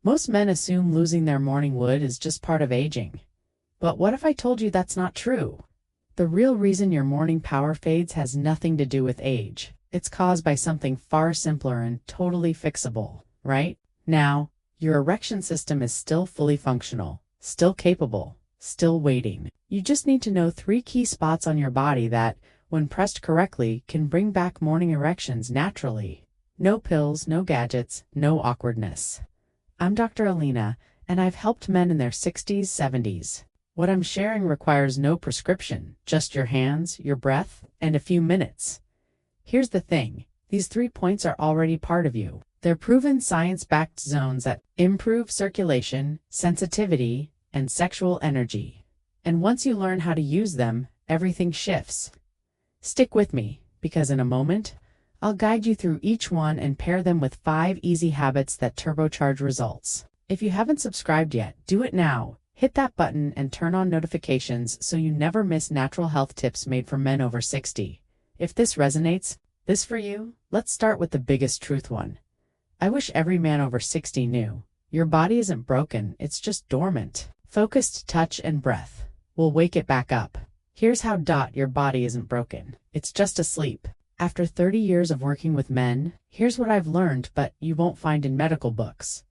Most men assume losing their morning wood is just part of aging. But what if I told you that's not true? The real reason your morning power fades has nothing to do with age. It's caused by something far simpler and totally fixable, right? Now, your erection system is still fully functional, still capable, still waiting. You just need to know 3 key spots on your body that, when pressed correctly, can bring back morning erections naturally. No pills, no gadgets, no awkwardness. I'm Dr. Alina, and I've helped men in their 60s, 70s. What I'm sharing requires no prescription, just your hands, your breath, and a few minutes. Here's the thing, these 3 points are already part of you. They're proven science-backed zones that improve circulation, sensitivity, and sexual energy. And once you learn how to use them, everything shifts. Stick with me, because in a moment, I'll guide you through each one and pair them with 5 easy habits that turbocharge results. If you haven't subscribed yet, do it now. Hit that button and turn on notifications so you never miss natural health tips made for men over 60. If this resonates, this for you, let's start with the biggest truth one. I wish every man over 60 knew. Your body isn't broken, it's just dormant. Focused touch and breath will wake it back up. Here's how. Your body isn't broken. It's just asleep. After 30 years of working with men, here's what I've learned, but you won't find in medical books.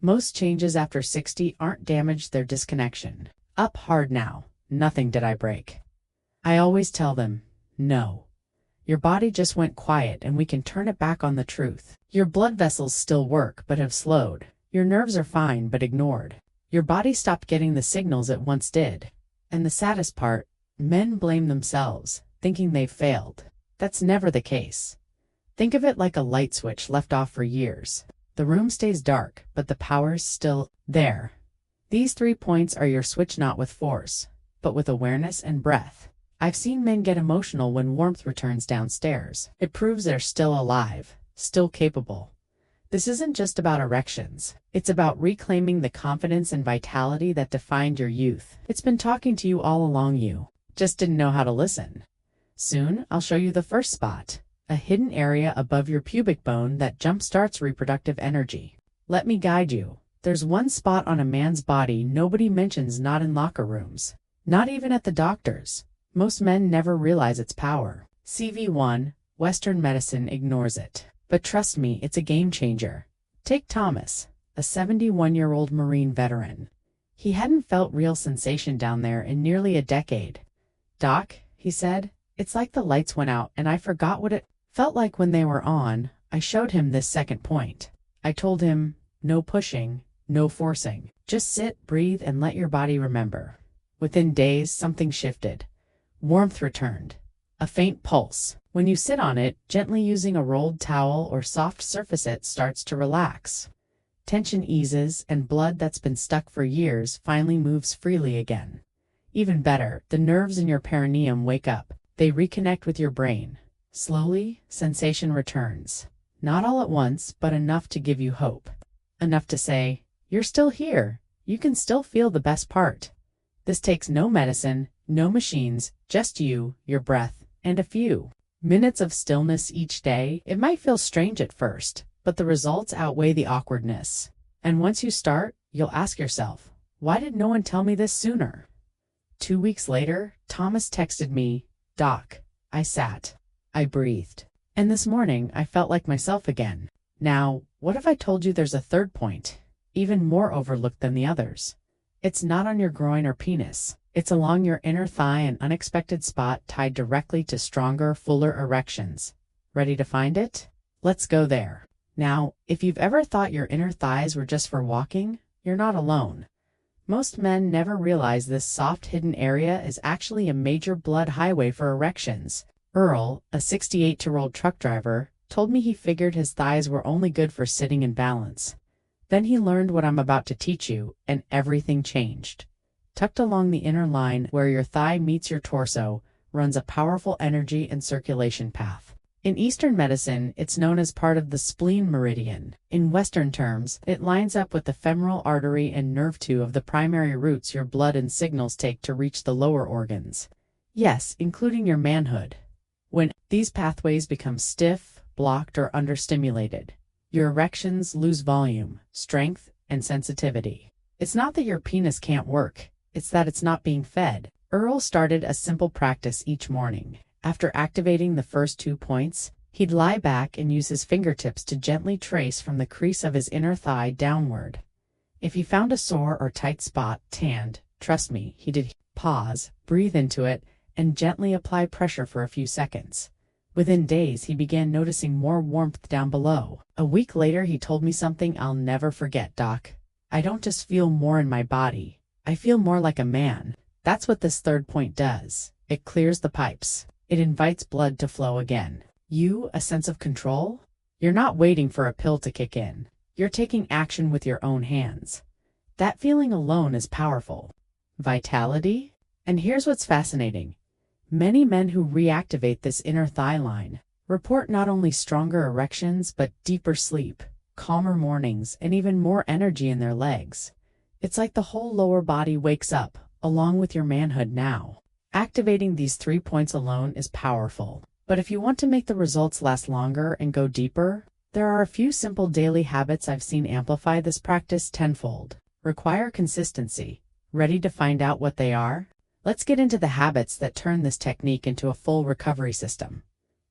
Most changes after 60 aren't damage, they're disconnection. Up hard now. Nothing did I break. I always tell them, no. Your body just went quiet and we can turn it back on. The truth. Your blood vessels still work but have slowed. Your nerves are fine but ignored. Your body stopped getting the signals it once did. And the saddest part, men blame themselves, thinking they've failed. That's never the case. Think of it like a light switch left off for years. The room stays dark, but the power's still there. These 3 points are your switch, not with force, but with awareness and breath. I've seen men get emotional when warmth returns downstairs. It proves they're still alive, still capable. This isn't just about erections. It's about reclaiming the confidence and vitality that defined your youth. It's been talking to you all along, you just didn't know how to listen. Soon, I'll show you the first spot, a hidden area above your pubic bone that jumpstarts reproductive energy. Let me guide you. There's one spot on a man's body nobody mentions, not in locker rooms, not even at the doctor's. Most men never realize its power. CV1, Western medicine ignores it. But trust me, it's a game changer. Take Thomas, a 71-year-old Marine veteran. He hadn't felt real sensation down there in nearly a decade. Doc, he said, it's like the lights went out and I forgot what it felt like when they were on. I showed him this second point. I told him, no pushing, no forcing. Just sit, breathe, and let your body remember. Within days, something shifted. Warmth returned. A faint pulse. When you sit on it, gently using a rolled towel or soft surface, it starts to relax. Tension eases and blood that's been stuck for years finally moves freely again. Even better, the nerves in your perineum wake up. They reconnect with your brain. Slowly, sensation returns. Not all at once, but enough to give you hope. Enough to say, you're still here. You can still feel the best part. This takes no medicine, no machines, just you, your breath, and a few minutes of stillness each day. It might feel strange at first, but the results outweigh the awkwardness. And once you start, you'll ask yourself, why did no one tell me this sooner? 2 weeks later, Thomas texted me, Doc, I sat. I breathed. And this morning, I felt like myself again. Now, what if I told you there's a third point, even more overlooked than the others? It's not on your groin or penis. It's along your inner thigh, an unexpected spot tied directly to stronger, fuller erections. Ready to find it? Let's go there. Now, if you've ever thought your inner thighs were just for walking, you're not alone. Most men never realize this soft hidden area is actually a major blood highway for erections. Earl, a 68-year-old truck driver, told me he figured his thighs were only good for sitting in balance. Then he learned what I'm about to teach you, and everything changed. Tucked along the inner line where your thigh meets your torso, runs a powerful energy and circulation path. In Eastern medicine, it's known as part of the spleen meridian. In Western terms, it lines up with the femoral artery and nerve, two of the primary routes your blood and signals take to reach the lower organs. Yes, including your manhood. When these pathways become stiff, blocked, or understimulated, your erections lose volume, strength, and sensitivity. It's not that your penis can't work, it's that it's not being fed. Earl started a simple practice each morning. After activating the first 2 points, he'd lie back and use his fingertips to gently trace from the crease of his inner thigh downward. If he found a sore or tight spot, tanned, trust me, he did. Pause, breathe into it, and gently apply pressure for a few seconds. Within days, he began noticing more warmth down below. A week later, he told me something I'll never forget, Doc. I don't just feel more in my body. I feel more like a man. That's what this third point does. It clears the pipes. It invites blood to flow again. A sense of control? You're not waiting for a pill to kick in. You're taking action with your own hands. That feeling alone is powerful. Vitality? And here's what's fascinating. Many men who reactivate this inner thigh line report not only stronger erections but deeper sleep, calmer mornings, and even more energy in their legs. It's like the whole lower body wakes up, along with your manhood now. Activating these 3 points alone is powerful. But if you want to make the results last longer and go deeper, there are a few simple daily habits I've seen amplify this practice tenfold. Require consistency. Ready to find out what they are? Let's get into the habits that turn this technique into a full recovery system.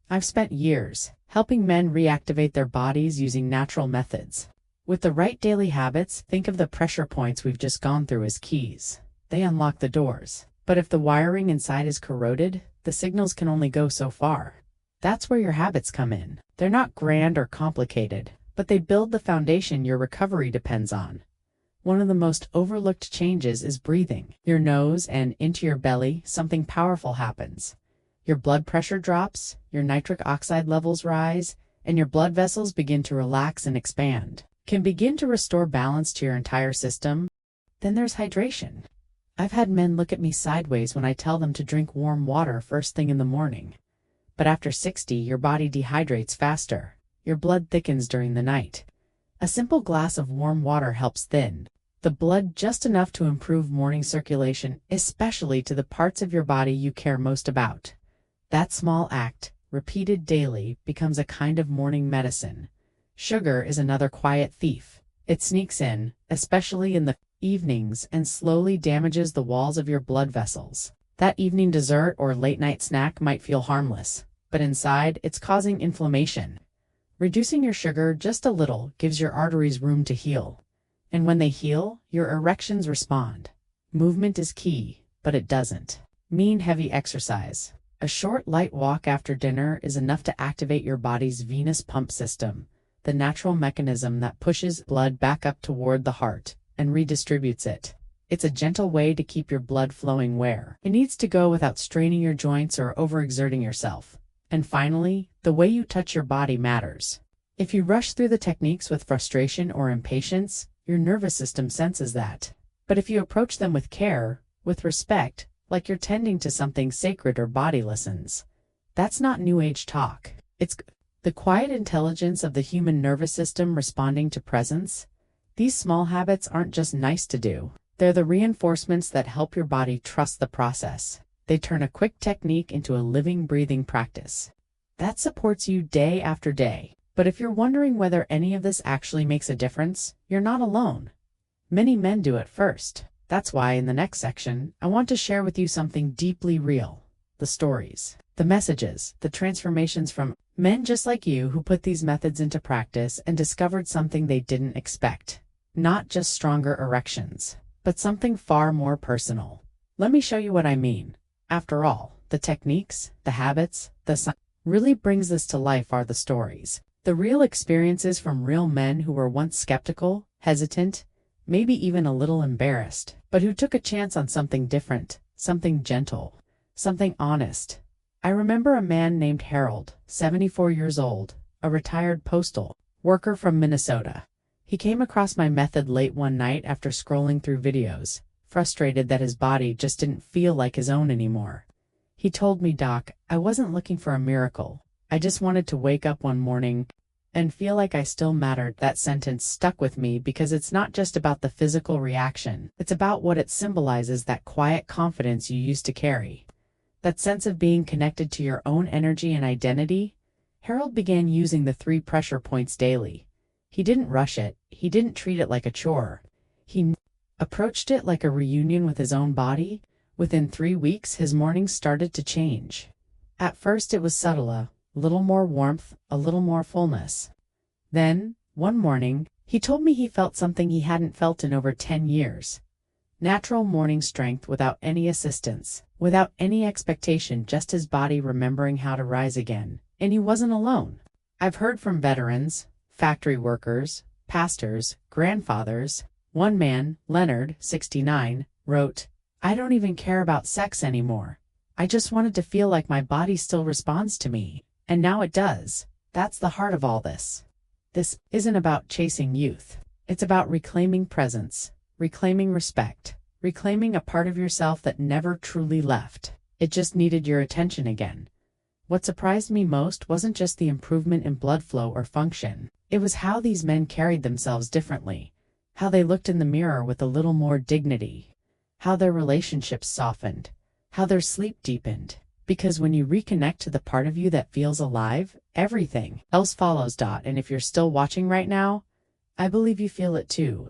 I've spent years helping men reactivate their bodies using natural methods. With the right daily habits, think of the pressure points we've just gone through as keys. They unlock the doors. But if the wiring inside is corroded, the signals can only go so far. That's where your habits come in. They're not grand or complicated, but they build the foundation your recovery depends on. One of the most overlooked changes is breathing. Your nose and into your belly, something powerful happens. Your blood pressure drops, your nitric oxide levels rise, and your blood vessels begin to relax and expand. Can begin to restore balance to your entire system. Then there's hydration. I've had men look at me sideways when I tell them to drink warm water first thing in the morning. But after 60, your body dehydrates faster. Your blood thickens during the night. A simple glass of warm water helps thin the blood just enough to improve morning circulation, especially to the parts of your body you care most about. That small act, repeated daily, becomes a kind of morning medicine. Sugar is another quiet thief. It sneaks in, especially in the evenings, and slowly damages the walls of your blood vessels. That evening dessert or late-night snack might feel harmless, but inside, it's causing inflammation. Reducing your sugar just a little gives your arteries room to heal. And when they heal, your erections respond. Movement is key, but it doesn't mean heavy exercise. A short, light walk after dinner is enough to activate your body's venous pump system, the natural mechanism that pushes blood back up toward the heart and redistributes it. It's a gentle way to keep your blood flowing where it needs to go without straining your joints or overexerting yourself. And finally, the way you touch your body matters. If you rush through the techniques with frustration or impatience, your nervous system senses that. But if you approach them with care, with respect, like you're tending to something sacred, or body listens. That's not New Age talk. It's the quiet intelligence of the human nervous system responding to presence. These small habits aren't just nice to do. They're the reinforcements that help your body trust the process. They turn a quick technique into a living, breathing practice that supports you day after day. But if you're wondering whether any of this actually makes a difference, you're not alone. Many men do it first. That's why in the next section, I want to share with you something deeply real. The stories, the messages, the transformations from men just like you who put these methods into practice and discovered something they didn't expect. Not just stronger erections, but something far more personal. Let me show you what I mean. After all, the techniques, the habits, the science really brings this to life are the stories. The real experiences from real men who were once skeptical, hesitant, maybe even a little embarrassed, but who took a chance on something different, something gentle, something honest. I remember a man named Harold, 74 years old, a retired postal worker from Minnesota. He came across my method late one night after scrolling through videos, frustrated that his body just didn't feel like his own anymore. He told me, "Doc, I wasn't looking for a miracle. I just wanted to wake up one morning and feel like I still mattered." That sentence stuck with me because it's not just about the physical reaction. It's about what it symbolizes, that quiet confidence you used to carry. That sense of being connected to your own energy and identity. Harold began using the 3 pressure points daily. He didn't rush it. He didn't treat it like a chore. He approached it like a reunion with his own body. Within 3 weeks, his mornings started to change. At first it was subtle, a little more warmth, a little more fullness. Then, one morning, he told me he felt something he hadn't felt in over 10 years. Natural morning strength without any assistance, without any expectation, just his body remembering how to rise again. And he wasn't alone. I've heard from veterans, factory workers, pastors, grandfathers. One man, Leonard, 69, wrote, "I don't even care about sex anymore. I just wanted to feel like my body still responds to me. And now it does." That's the heart of all this. This isn't about chasing youth. It's about reclaiming presence, reclaiming respect, reclaiming a part of yourself that never truly left. It just needed your attention again. What surprised me most wasn't just the improvement in blood flow or function. It was how these men carried themselves differently, how they looked in the mirror with a little more dignity, how their relationships softened, how their sleep deepened. Because when you reconnect to the part of you that feels alive, everything else follows. And if you're still watching right now, I believe you feel it too.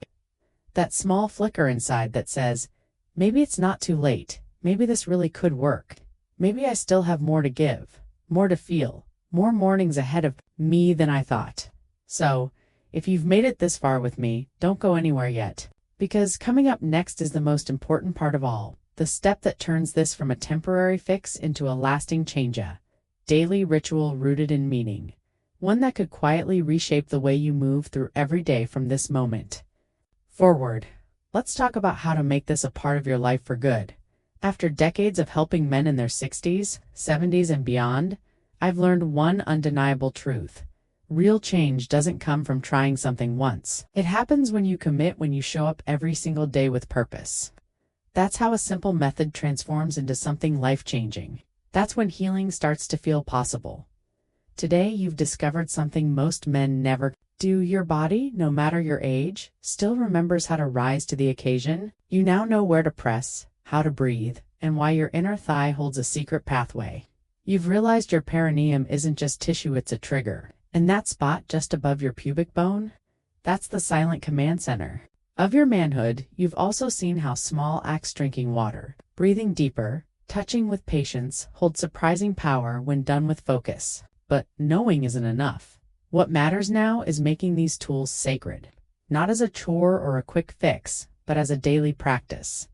That small flicker inside that says, maybe it's not too late, maybe this really could work. Maybe I still have more to give, more to feel, more mornings ahead of me than I thought. So, if you've made it this far with me, don't go anywhere yet. Because coming up next is the most important part of all. The step that turns this from a temporary fix into a lasting change, a daily ritual rooted in meaning. One that could quietly reshape the way you move through every day from this moment forward. Let's talk about how to make this a part of your life for good. After decades of helping men in their 60s, 70s, and beyond, I've learned one undeniable truth. Real change doesn't come from trying something once. It happens when you commit, when you show up every single day with purpose. That's how a simple method transforms into something life-changing. That's when healing starts to feel possible. Today, you've discovered something most men never do. Your body, no matter your age, still remembers how to rise to the occasion. You now know where to press, how to breathe, and why your inner thigh holds a secret pathway. You've realized your perineum isn't just tissue, it's a trigger. And that spot just above your pubic bone? That's the silent command center of your manhood. You've also seen how small acts, drinking water, breathing deeper, touching with patience, hold surprising power when done with focus. But knowing isn't enough. What matters now is making these tools sacred. Not as a chore or a quick fix, but as a daily practice.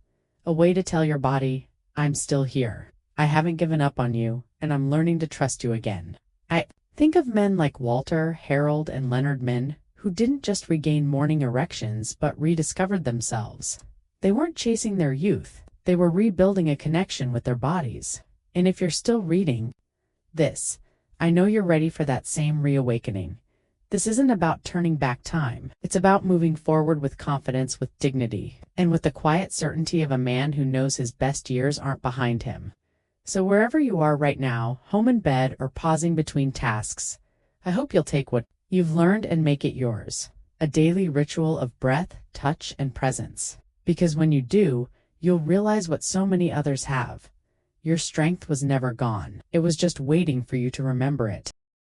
A way to tell your body, I'm still here. I haven't given up on you, and I'm learning to trust you again. I think of men like Walter, Harold, and Leonard, men who didn't just regain morning erections but rediscovered themselves. They weren't chasing their youth. They were rebuilding a connection with their bodies. And if you're still reading this, I know you're ready for that same reawakening. This isn't about turning back time. It's about moving forward with confidence, with dignity, and with the quiet certainty of a man who knows his best years aren't behind him. So wherever you are right now, home in bed or pausing between tasks, I hope you'll take what you've learned and make it yours. A daily ritual of breath, touch, and presence. Because when you do, you'll realize what so many others have. Your strength was never gone. It was just waiting for you to remember it.